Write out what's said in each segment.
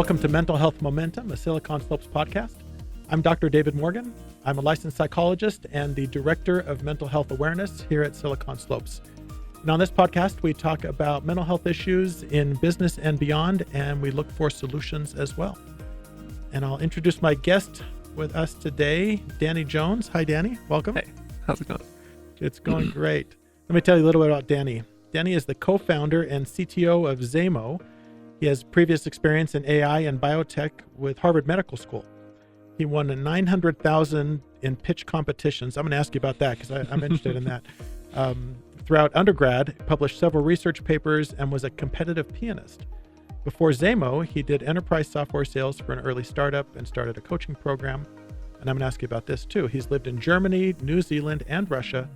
Welcome to Mental Health Momentum, a Silicon Slopes podcast. I'm Dr. David Morgan. I'm a licensed psychologist and the Director of Mental Health Awareness here at Silicon Slopes. And on this podcast, we talk about mental health issues in business and beyond, and we look for solutions as well. And I'll introduce my guest with us today, Danny Jones. Hi, Danny. Welcome. Hey, how's it going? It's going great. Let me tell you a little bit about Danny. Danny is the co-founder and CTO of Zamo. He has previous experience in AI and biotech with Harvard Medical School. He won a $900,000 in pitch competitions. I'm going to ask you about that because I'm interested in that. Throughout undergrad, published several research papers and was a competitive pianist. Before Zamo, he did enterprise software sales for an early startup and started a coaching program. And I'm going to ask you about this too. He's lived in Germany, New Zealand, and Russia,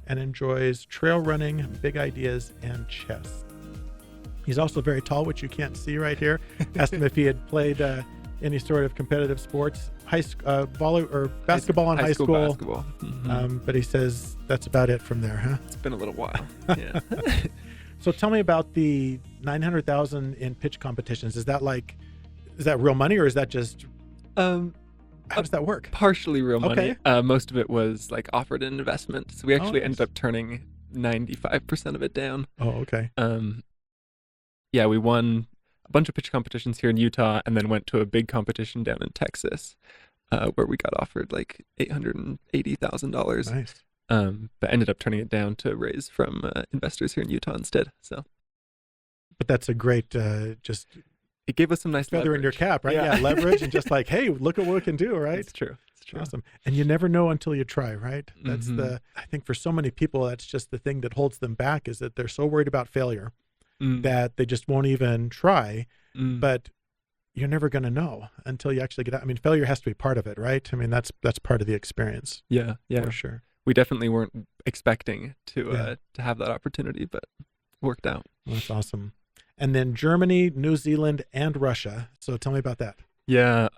and enjoys trail running, big ideas, and chess. He's also very tall, which you can't see right here. Asked him if he had played any sort of competitive sports, basketball in high school. Basketball. Mm-hmm. But he says that's about it from there, huh? It's been a little while. Yeah. So tell me about the $900,000 in pitch competitions. Is that real money, or is that just how does that work? Partially real money. Okay. Most of it was like offered an investment. So we actually ended up turning 95% of it down. Oh, okay. Yeah, we won a bunch of pitch competitions here in Utah and then went to a big competition down in Texas where we got offered like $880,000. Nice. But ended up turning it down to raise from investors here in Utah instead. But that's a great it gave us some nice feather leverage in your cap, right? Yeah, leverage and just like, hey, look at what we can do, right? It's true. Awesome. And you never know until you try, right? That's I think for so many people, that's just the thing that holds them back, is that they're so worried about failure that they just won't even try. But you're never going to know until you actually get out. I mean, failure has to be part of it, right? I mean, that's part of the experience. Yeah. For sure. We definitely weren't expecting to have that opportunity, but worked out. Well, that's awesome. And then Germany, New Zealand, and Russia. So tell me about that. Yeah.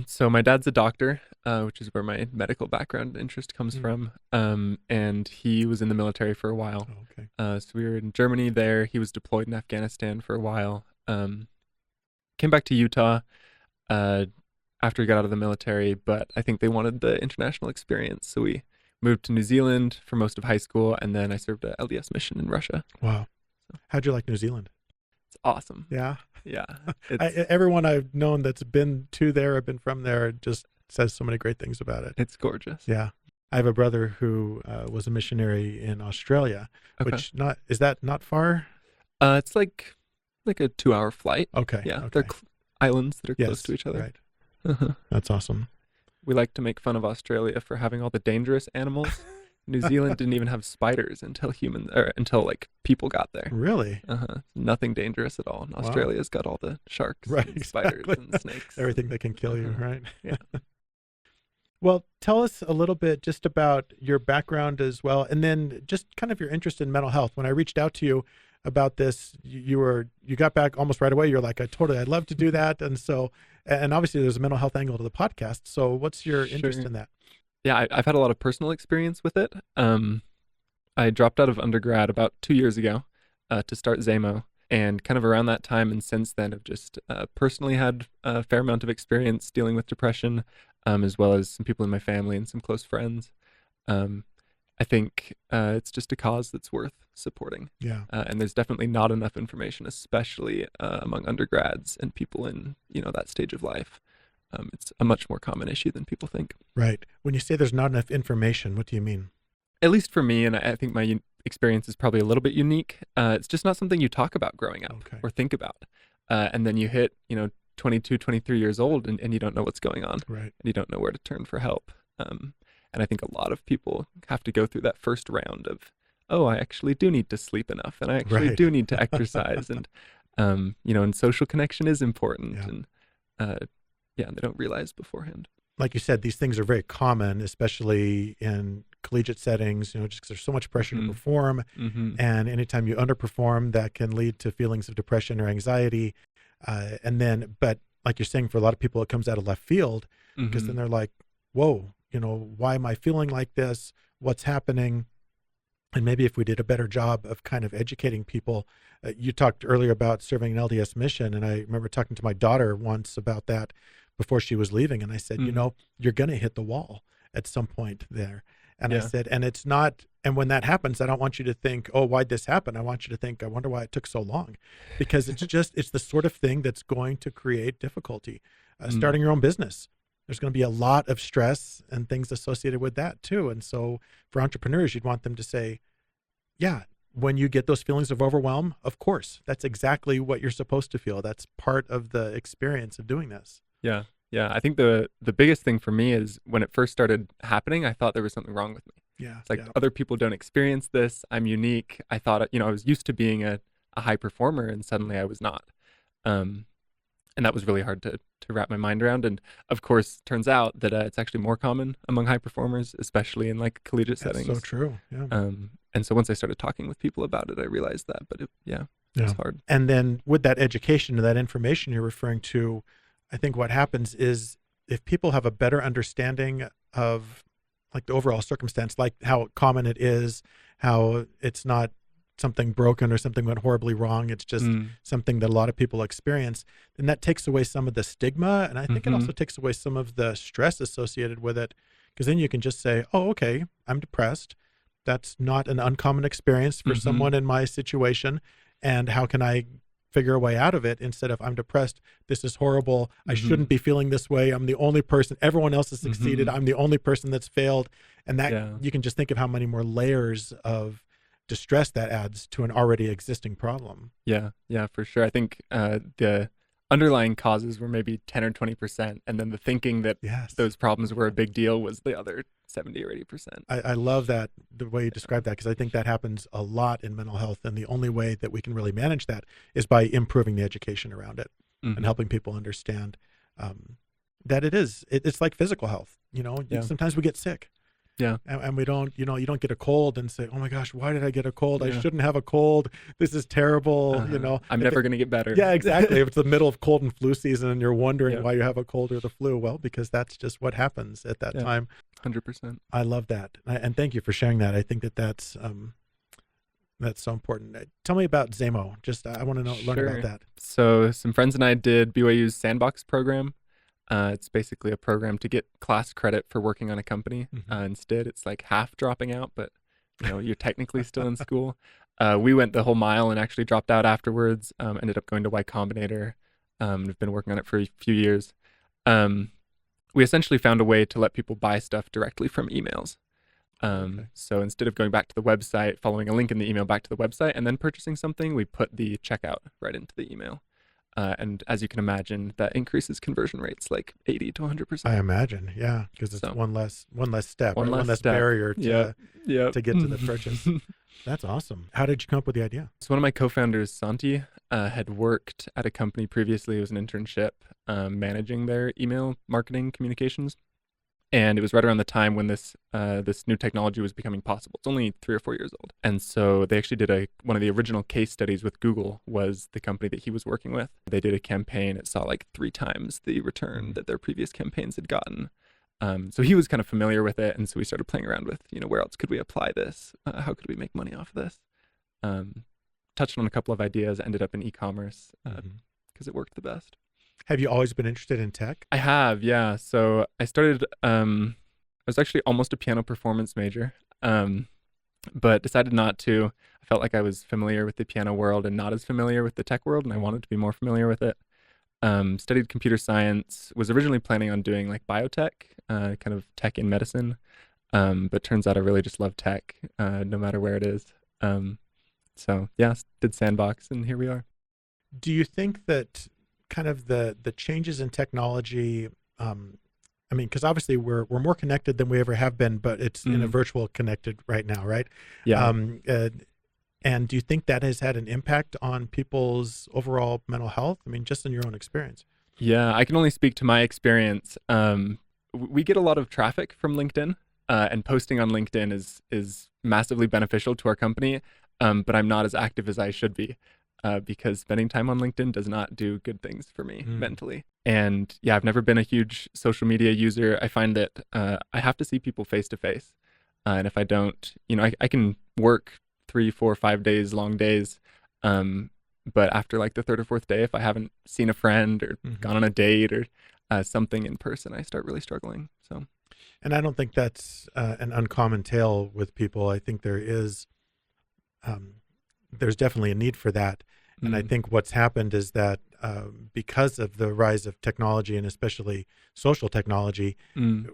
So my dad's a doctor, which is where my medical background interest comes from. And he was in the military for a while. Oh, okay. So we were in Germany there. He was deployed in Afghanistan for a while. Came back to Utah after he got out of the military, but I think they wanted the international experience. So we moved to New Zealand for most of high school, and then I served a LDS mission in Russia. Wow. How'd you like New Zealand? It's awesome. Yeah. Yeah. Everyone I've known that's been to there or been from there just says so many great things about it. It's gorgeous. Yeah. I have a brother who was a missionary in Australia, which is that not far? It's like a 2-hour flight. Okay. Yeah. Okay. They're islands that are close to each other. Right. That's awesome. We like to make fun of Australia for having all the dangerous animals. New Zealand didn't even have spiders until people got there. Really? Nothing dangerous at all. And Australia's got all the sharks, and spiders, and snakes. Everything that can kill you, right? Yeah. Well, tell us a little bit just about your background as well, and then just kind of your interest in mental health. When I reached out to you about this, you got back almost right away. You're like, I'd love to do that. And obviously there's a mental health angle to the podcast. So what's your interest in that? Yeah, I've had a lot of personal experience with it. I dropped out of undergrad about 2 years ago to start Zamo, and kind of around that time and since then I've just personally had a fair amount of experience dealing with depression, as well as some people in my family and some close friends. I think it's just a cause that's worth supporting. Yeah. And there's definitely not enough information, especially among undergrads and people in that stage of life. It's a much more common issue than people think. Right. When you say there's not enough information, what do you mean? At least for me, and I think my experience is probably a little bit unique. It's just not something you talk about growing up or think about. And then you hit, 22, 23 years old and you don't know what's going on. Right. And you don't know where to turn for help. And I think a lot of people have to go through that first round of, I actually do need to sleep enough, and I actually do need to exercise. And, and social connection is important. Yeah. And they don't realize beforehand. Like you said, these things are very common, especially in collegiate settings, just because there's so much pressure to perform. And anytime you underperform, that can lead to feelings of depression or anxiety. But like you're saying, for a lot of people, it comes out of left field, because then they're like, whoa, why am I feeling like this? What's happening? And maybe if we did a better job of kind of educating people. You talked earlier about serving an LDS mission, and I remember talking to my daughter once about that before she was leaving, and I said, you Mhm. know, you're going to hit the wall at some point there. And I Yeah. said, and it's not, and when that happens, I don't want you to think, oh, why'd this happen? I want you to think, I wonder why it took so long, because it's the sort of thing that's going to create difficulty. Mm. Starting your own business, there's going to be a lot of stress and things associated with that too. And so for entrepreneurs, you'd want them to say, yeah, when you get those feelings of overwhelm, of course, that's exactly what you're supposed to feel. That's part of the experience of doing this. Yeah. Yeah. I think the biggest thing for me is when it first started happening, I thought there was something wrong with me. Yeah, It's like yeah, other people don't experience this. I'm unique. I thought, I was used to being a high performer, and suddenly I was not. Um, and that was really hard to wrap my mind around. And of course, turns out that it's actually more common among high performers, especially in like collegiate that's so settings. true. Yeah, And so once I started talking with people about it, I realized that. But it was yeah. hard. And then with that education or that information you're referring to, I think what happens is if people have a better understanding of like the overall circumstance, like how common it is, how it's not something broken or something went horribly wrong, it's just Mm. something that a lot of people experience, then that takes away some of the stigma. And I think it Hmm. also takes away some of the stress associated with it. Because then you can just say, oh, okay, I'm depressed. That's not an uncommon experience for Hmm. someone in my situation. And how can I figure a way out of it instead of I'm depressed. This is horrible. I Hmm. shouldn't be feeling this way. I'm the only person. Everyone else has succeeded. Hmm. I'm the only person that's failed. And that Yeah. you can just think of how many more layers of distress that adds to an already existing problem. Yeah. Yeah, for sure. I think the underlying causes were maybe 10 or 20%. And then the thinking that Yes. those problems were a big deal was the other 70 or 80%. I love that, the way you describe that, because I think that happens a lot in mental health. And the only way that we can really manage that is by improving the education around it and Hmm. helping people understand that it's like physical health. Yeah. Sometimes we get sick. Yeah. And we don't, you don't get a cold and say, oh my gosh, why did I get a cold? I Yeah. shouldn't have a cold. This is terrible. I'm never going to get better. Yeah, exactly. If it's the middle of cold and flu season and you're wondering Yeah. why you have a cold or the flu, well, because that's just what happens at that Yeah. time. 100%. I love that. And thank you for sharing that. I think that's so important. Tell me about Zamo. Just, I want to learn Sure. about that. So some friends and I did BYU's Sandbox program. It's basically a program to get class credit for working on a company. Mhm. Instead, it's like half dropping out, but you're technically still in school. We went the whole mile and actually dropped out afterwards. Ended up going to Y Combinator. We've been working on it for a few years. We essentially found a way to let people buy stuff directly from emails. Okay. So instead of going back to the website, following a link in the email back to the website, and then purchasing something, we put the checkout right into the email. And as you can imagine, that increases conversion rates like 80 to 100%. I imagine. Yeah. Because it's So, one less step, one right? less One less step. barrier Yeah. to get to the purchase. That's awesome. How did you come up with the idea? So one of my co-founders, Santi, had worked at a company previously. It was an internship managing their email marketing communications. And it was right around the time when this new technology was becoming possible. It's only 3 or 4 years old. And so they actually did one of the original case studies with Google was the company that he was working with. They did a campaign. It saw like 3 times the return that their previous campaigns had gotten. So he was kind of familiar with it. And so we started playing around with, where else could we apply this? How could we make money off of this? Touched on a couple of ideas, ended up in e-commerce because it worked the best. Have you always been interested in tech? I have, yeah. So I started, I was actually almost a piano performance major, but decided not to. I felt like I was familiar with the piano world and not as familiar with the tech world, and I wanted to be more familiar with it. Studied computer science, was originally planning on doing like biotech, kind of tech in medicine, but turns out I really just love tech, no matter where it is. So yeah, did Sandbox, and here we are. Do you think that kind of the changes in technology, I mean, because obviously we're more connected than we ever have been, but it's in a virtual connected right now, right? Yeah. And do you think that has had an impact on people's overall mental health? I mean, just in your own experience. Yeah, I can only speak to my experience. We get a lot of traffic from LinkedIn, and posting on LinkedIn is massively beneficial to our company, but I'm not as active as I should be. Because spending time on LinkedIn does not do good things for me mentally. And yeah, I've never been a huge social media user. I find that I have to see people face to face. And if I don't, I can work 3, 4, 5 days, long days. But after like the third or fourth day, if I haven't seen a friend or gone on a date or something in person, I start really struggling. So, and I don't think that's an uncommon tale with people. I think there's definitely a need for that. And I think what's happened is that because of the rise of technology and especially social technology,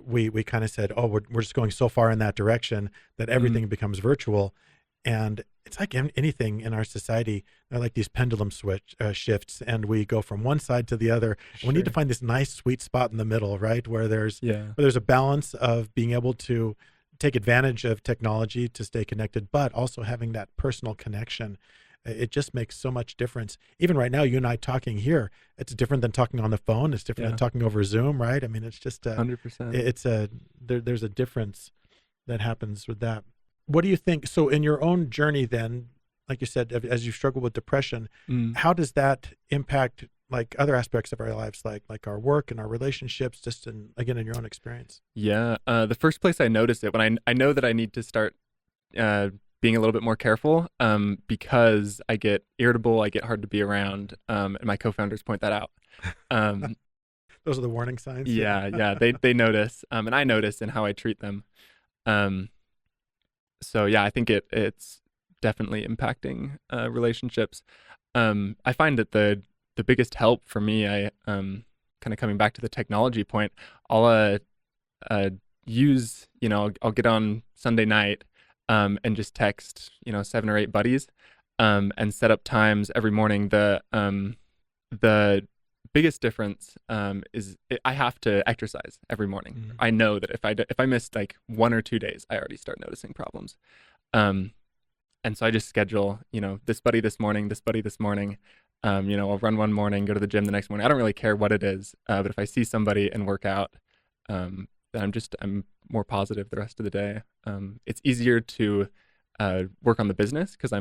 we kind of said, oh, we're just going so far in that direction that everything becomes virtual. And it's like anything in our society, they're like these pendulum shifts, and we go from one side to the other. Sure. We need to find this nice sweet spot in the middle, right? Where there's a balance of being able to take advantage of technology to stay connected, but also having that personal connection. It just makes so much difference. Even right now, you and I talking here, it's different than talking on the phone. It's different than talking over Zoom, right? I mean, it's just 100%. There's a difference that happens with that. What do you think? So in your own journey then, like you said, as you struggle with depression, how does that impact like other aspects of our lives, like our work and our relationships, just in your own experience? Yeah. The first place I noticed it, when I know that I need to start being a little bit more careful because I get irritable, I get hard to be around, and my co-founders point that out. Those are the warning signs. Yeah. They notice, and I notice in how I treat them. So yeah, I think it's definitely impacting relationships. I find that the biggest help for me, I kind of coming back to the technology point, I'll use, I'll get on Sunday night and just text 7 or 8 buddies and set up times every morning. The biggest difference is I have to exercise every morning. I know that if I miss like 1 or 2 days, I already start noticing problems. And so I just schedule, this buddy this morning, this buddy this morning. I'll run one morning, go to the gym the next morning. I don't really care what it is, but if I see somebody and work out, then I'm more positive the rest of the day. It's easier to work on the business because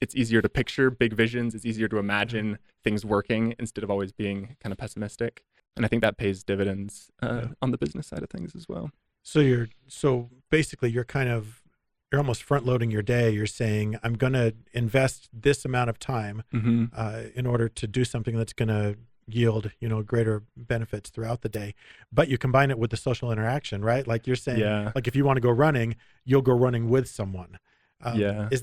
it's easier to picture big visions. It's easier to imagine things working instead of always being kind of pessimistic. And I think that pays dividends on the business side of things as well. So basically you're almost front loading your day. You're saying, I'm going to invest this amount of time in order to do something that's going to yield, greater benefits throughout the day. But you combine it with the social interaction, right? Like you're saying, like if you want to go running, you'll go running with someone. Is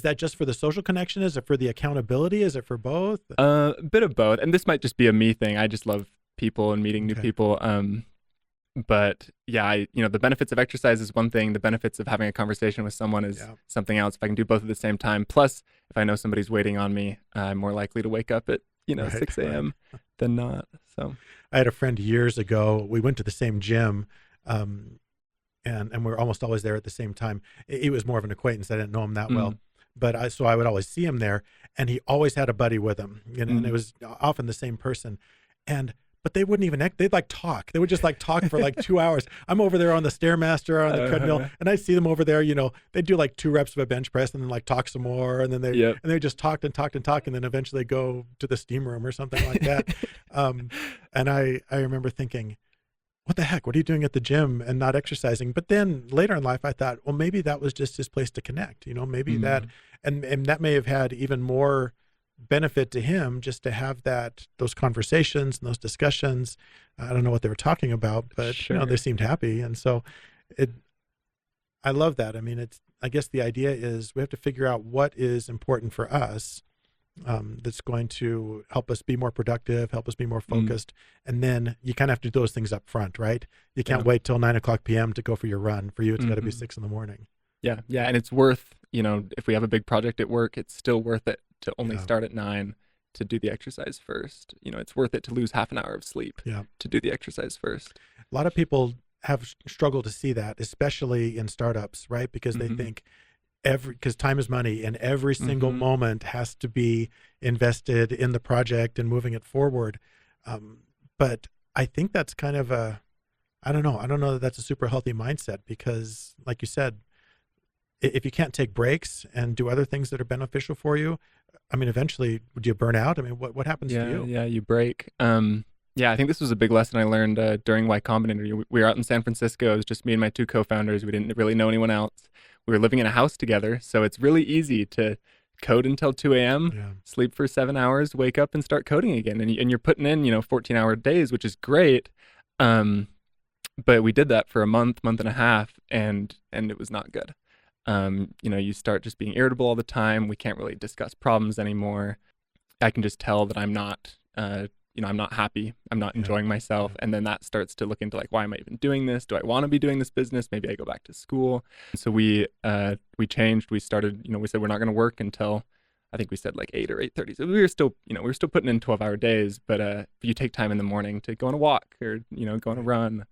that just for the social connection? Is it for the accountability? Is it for both? A bit of both. And this might just be a me thing. I just love people and meeting new people. But yeah, the benefits of exercise is one thing. The benefits of having a conversation with someone is something else. If I can do both at the same time, plus if I know somebody's waiting on me, I'm more likely to wake up at 6 a.m. than not. So I had a friend years ago. We went to the same gym, and we're almost always there at the same time. He was more of an acquaintance. I didn't know him that well. But I would always see him there, and he always had a buddy with him, and it was often the same person. But they wouldn't even they'd like talk. They would just like talk for like 2 hours. I'm over there on the Stairmaster or on the treadmill, and I see them over there. They do like 2 reps of a bench press and then like talk some more, and then they just talked and talked and talk, and then eventually go to the steam room or something like that. And I remember thinking, what the heck? What are you doing at the gym and not exercising? But then later in life, I thought, well, maybe that was just his place to connect. Maybe that, and that may have had even more benefit to him just to have those conversations and those discussions. I don't know what they were talking about, but they seemed happy. And so I love that. I mean, I guess the idea is we have to figure out what is important for us that's going to help us be more productive, help us be more focused. And then you kind of have to do those things up front, right? You can't wait till 9:00 p.m. to go for your run. For you, it's got to be 6 a.m. Yeah. And it's worth, if we have a big project at work, it's still worth it to only start at 9 to do the exercise first. It's worth it to lose half an hour of sleep to do the exercise first. A lot of people have struggled to see that, especially in startups, right? Because they think because time is money, and every single moment has to be invested in the project and moving it forward. But I think that's kind of I don't know that that's a super healthy mindset, because like you said, if you can't take breaks and do other things that are beneficial for you, I mean, eventually would you burn out? I mean, what happens to you? Yeah, you break. I think this was a big lesson I learned during Y Combinator. We were out in San Francisco. It was just me and my 2 co-founders. We didn't really know anyone else. we were living in a house together. So it's really easy to code until 2 a.m., Yeah. sleep for 7 hours, wake up and start coding again. And you're putting in, 14-hour days, which is great. But we did that for a month and a half, and it was not good. You start just being irritable all the time. We can't really discuss problems anymore. I can just tell that I'm not, I'm not happy. I'm not enjoying myself. And then that starts to look into like, why am I even doing this? Do I want to be doing this business? Maybe I go back to school. So we changed. We started, we said we're not going to work until, I think we said like 8 or 8:30. So we were still putting in 12-hour days, but if you take time in the morning to go on a walk or, go on a run.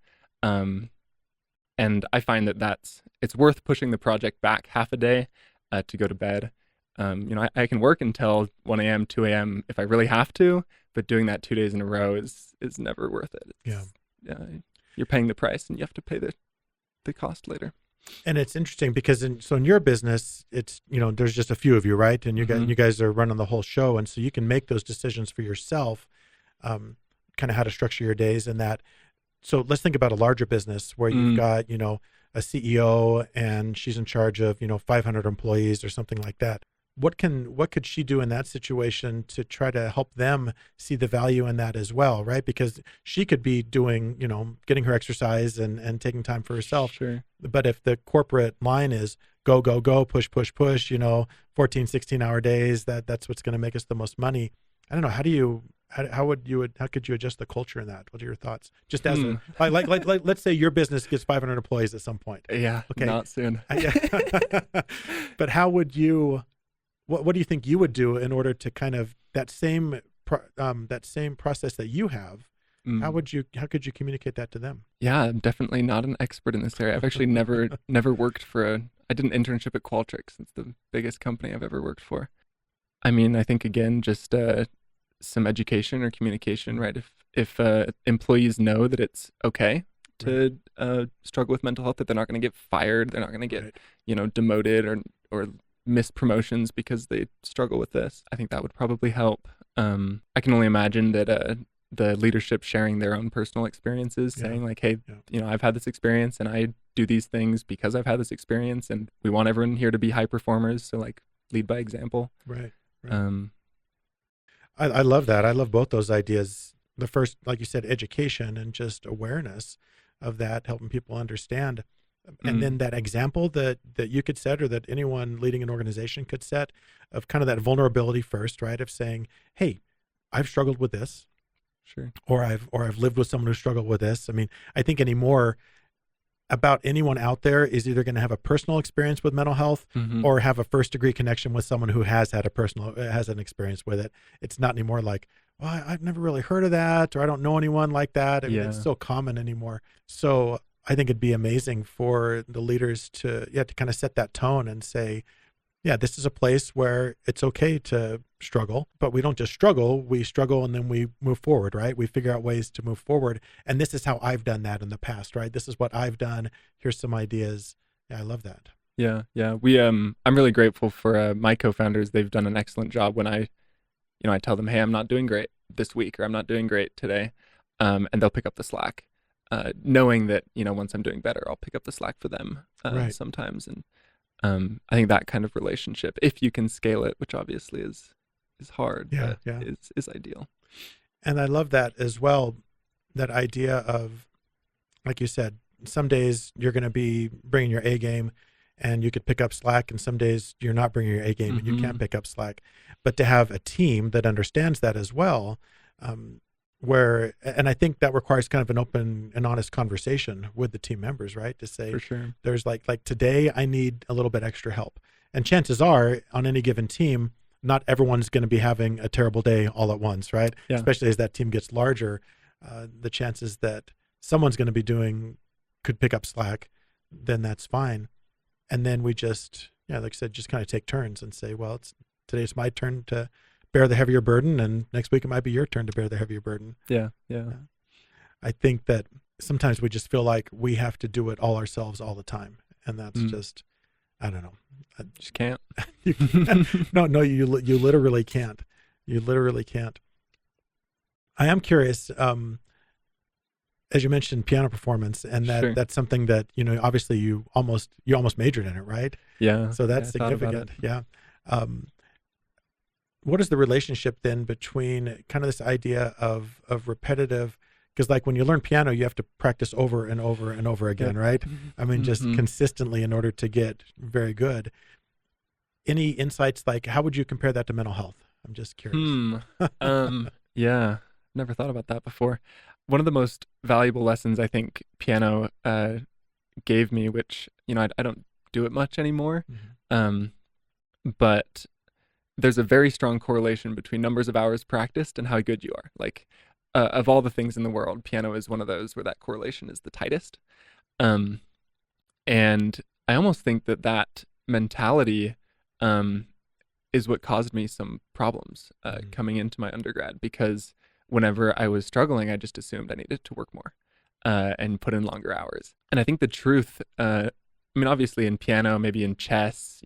And I find that it's worth pushing the project back half a day to go to bed. I can work until 1 a.m., 2 a.m. if I really have to, but doing that 2 days in a row is never worth it. You're paying the price, and you have to pay the cost later. And it's interesting because in your business, it's, there's just a few of you, right? And you guys are running the whole show. And so you can make those decisions for yourself, kind of how to structure your days and that. So let's think about a larger business where you've got, a CEO and she's in charge of, 500 employees or something like that. What could she do in that situation to try to help them see the value in that as well, right? Because she could be doing, getting her exercise and taking time for herself. Sure. But if the corporate line is go, go, go, push, push, push, 14, 16-hour days, that's what's going to make us the most money. I don't know. How could you adjust the culture in that? What are your thoughts? Just as like let's say your business gets 500 employees at some point. Yeah. Okay. Not soon. But how would you? What do you think you would do in order to kind of that same process that you have? How could you communicate that to them? Yeah, I'm definitely not an expert in this area. I've actually never worked I did an internship at Qualtrics. It's the biggest company I've ever worked for. I mean, I think again, just some education or communication, right? If employees know that it's okay to struggle with mental health, that they're not going to get fired, they're not going to get demoted or miss promotions because they struggle with this, I think that would probably help. I can only imagine that the leadership sharing their own personal experiences, saying like, hey, I've had this experience and I do these things because I've had this experience, and we want everyone here to be high performers, so like lead by example. Right. I love that. I love both those ideas. The first, like you said, education and just awareness of that, helping people understand. And then that example that you could set, or that anyone leading an organization could set, of kind of that vulnerability first, right? Of saying, hey, I've struggled with this. Sure. Or I've lived with someone who struggled with this. I mean, I think anymore about anyone out there is either going to have a personal experience with mental health or have a first degree connection with someone who has had an experience with it. It's not anymore like, well, I've never really heard of that, or I don't know anyone like that. I mean, it's so common anymore. So I think it'd be amazing for the leaders to kind of set that tone and say, yeah, this is a place where it's okay to struggle, but we don't just struggle, we struggle and then we move forward, right? We figure out ways to move forward. And this is how I've done that in the past, right? This is what I've done. Here's some ideas. Yeah, I love that. Yeah. We, I'm really grateful for my co-founders. They've done an excellent job when I tell them, hey, I'm not doing great this week, or I'm not doing great today. And they'll pick up the slack, knowing that, once I'm doing better, I'll pick up the slack for them sometimes. And I think that kind of relationship, if you can scale it, which obviously is hard, is ideal. And I love that as well, that idea of, like you said, some days you're going to be bringing your A game and you could pick up slack, and some days you're not bringing your A game and you can't pick up slack. But to have a team that understands that as well, and I think that requires kind of an open and honest conversation with the team members, right? To say, for sure, there's like today I need a little bit extra help. And chances are on any given team, not everyone's going to be having a terrible day all at once, right? Yeah. Especially as that team gets larger, the chances that someone's going to be could pick up slack, then that's fine. And then we just, like I said, just kind of take turns and say, well, today's my turn to bear the heavier burden, and next week it might be your turn to bear the heavier burden. Yeah. I think that sometimes we just feel like we have to do it all ourselves all the time, and that's just, I don't know. I just can't. You can't. No, you literally can't. You literally can't. I am curious, as you mentioned, piano performance, and Sure. that's something that, obviously you almost majored in it, right? Yeah. So that's I thought about significant. it. Yeah. Um, what is the relationship then between kind of this idea of repetitive? Because like when you learn piano, you have to practice over and over and over again, Yep. right? I mean, just Mm-hmm. consistently in order to get very good. Any insights, like how would you compare that to mental health? I'm just curious. Hmm. Yeah. Never thought about that before. One of the most valuable lessons I think piano gave me, which I don't do it much anymore, Mhm. um, but there's a very strong correlation between numbers of hours practiced and how good you are. Like, of all the things in the world, piano is one of those where that correlation is the tightest. Um, and I almost think that mentality um, is what caused me some problems Mhm. coming into my undergrad, because whenever I was struggling, I just assumed I needed to work more and put in longer hours. And I think the truth, I mean, obviously in piano, maybe in chess,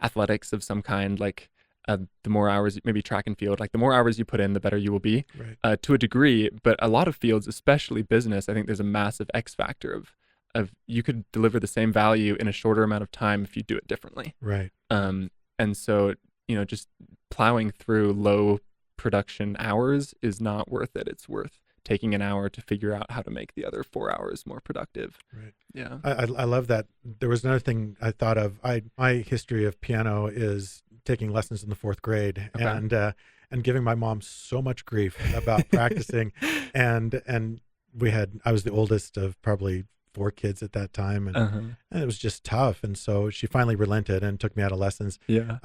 athletics of some kind, like the more hours, maybe track and field, like the more hours you put in, the better you will be Right. to a degree. But a lot of fields, especially business, I think there's a massive X factor of you could deliver the same value in a shorter amount of time if you do it differently. Right. And so, just plowing through low production hours is not worth it. It's worth taking an hour to figure out how to make the other 4 hours more productive. Right. Yeah. I love that. There was another thing I thought of. My history of piano is taking lessons in the fourth grade, Okay. and giving my mom so much grief about practicing, and I was the oldest of probably 4 kids at that time, Uh-huh. and it was just tough. And so she finally relented and took me out of lessons. Yeah.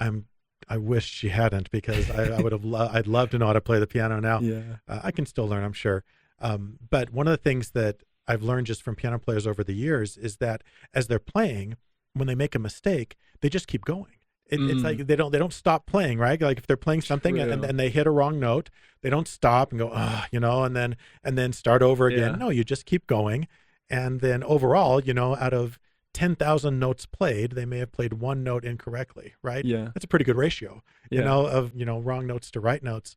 I wish she hadn't, because I would have. I'd love to know how to play the piano now. Yeah. I can still learn, I'm sure. But one of the things that I've learned just from piano players over the years is that as they're playing, when they make a mistake, they just keep going. It's like they don't stop playing, right? Like if they're playing something and True. they hit a wrong note, they don't stop and go, and then start over again. Yeah. No, you just keep going. And then overall, out of 10,000 notes played, they may have played one note incorrectly, right? Yeah. That's a pretty good ratio, Yeah. of, wrong notes to right notes.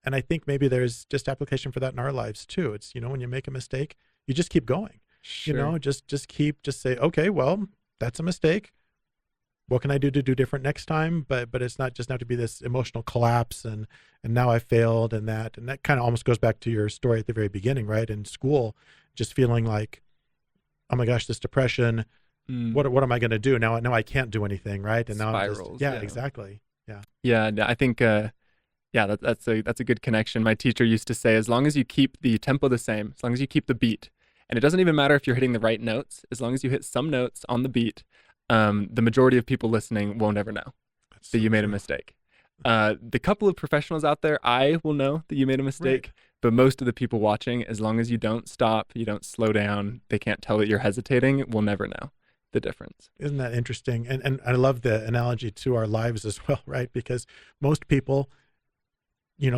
And I think maybe there's just application for that in our lives too. It's, when you make a mistake, you just keep going, Sure. just say, okay, well, that's a mistake. What can I do to do different next time? But it's not just not to be this emotional collapse and now I failed and that kind of almost goes back to your story at the very beginning, right? In school, just feeling like, oh my gosh, this depression, what am I going to do now? Now I can't do anything, right? And now Spirals. yeah, exactly. Yeah. Yeah. I think, that's a good connection. My teacher used to say, as long as you keep the tempo the same, as long as you keep the beat, and it doesn't even matter if you're hitting the right notes, as long as you hit some notes on the beat, the majority of people listening won't ever know that you made a mistake. The couple of professionals out there, I will know that you made a mistake, but most of the people watching, as long as you don't stop, you don't slow down, they can't tell that you're hesitating, will never know the difference. Isn't that interesting? And I love the analogy to our lives as well, right? Because most people,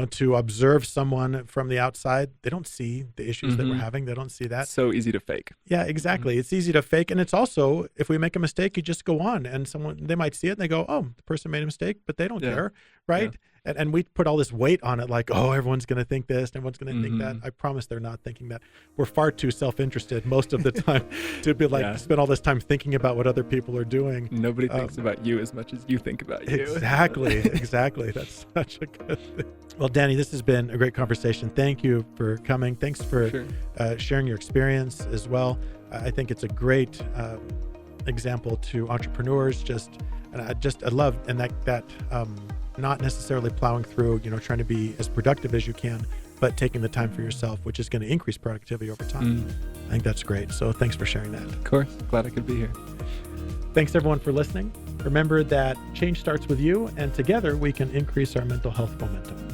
to observe someone from the outside, they don't see the issues that we're having. They don't see that. So easy to fake. Yeah, exactly. It's easy to fake. And it's also, if we make a mistake, you just go on and they might see it and they go, oh, the person made a mistake, but they don't care, right? Yeah. And we put all this weight on it, like, oh, everyone's going to think this and everyone's going to think that. I promise they're not thinking that. We're far too self-interested most of the time to be like, spend all this time thinking about what other people are doing. Nobody thinks about you as much as you think about you. Exactly. That's such a good thing. Well, Danny, this has been a great conversation. Thank you for coming. Thanks for sharing your experience as well. I think it's a great example to entrepreneurs. I love, and that not necessarily plowing through, trying to be as productive as you can, but taking the time for yourself, which is going to increase productivity over time. I think that's great. So thanks for sharing that. Of course. Glad I could be here. Thanks everyone for listening. Remember that change starts with you, and together we can increase our mental health momentum.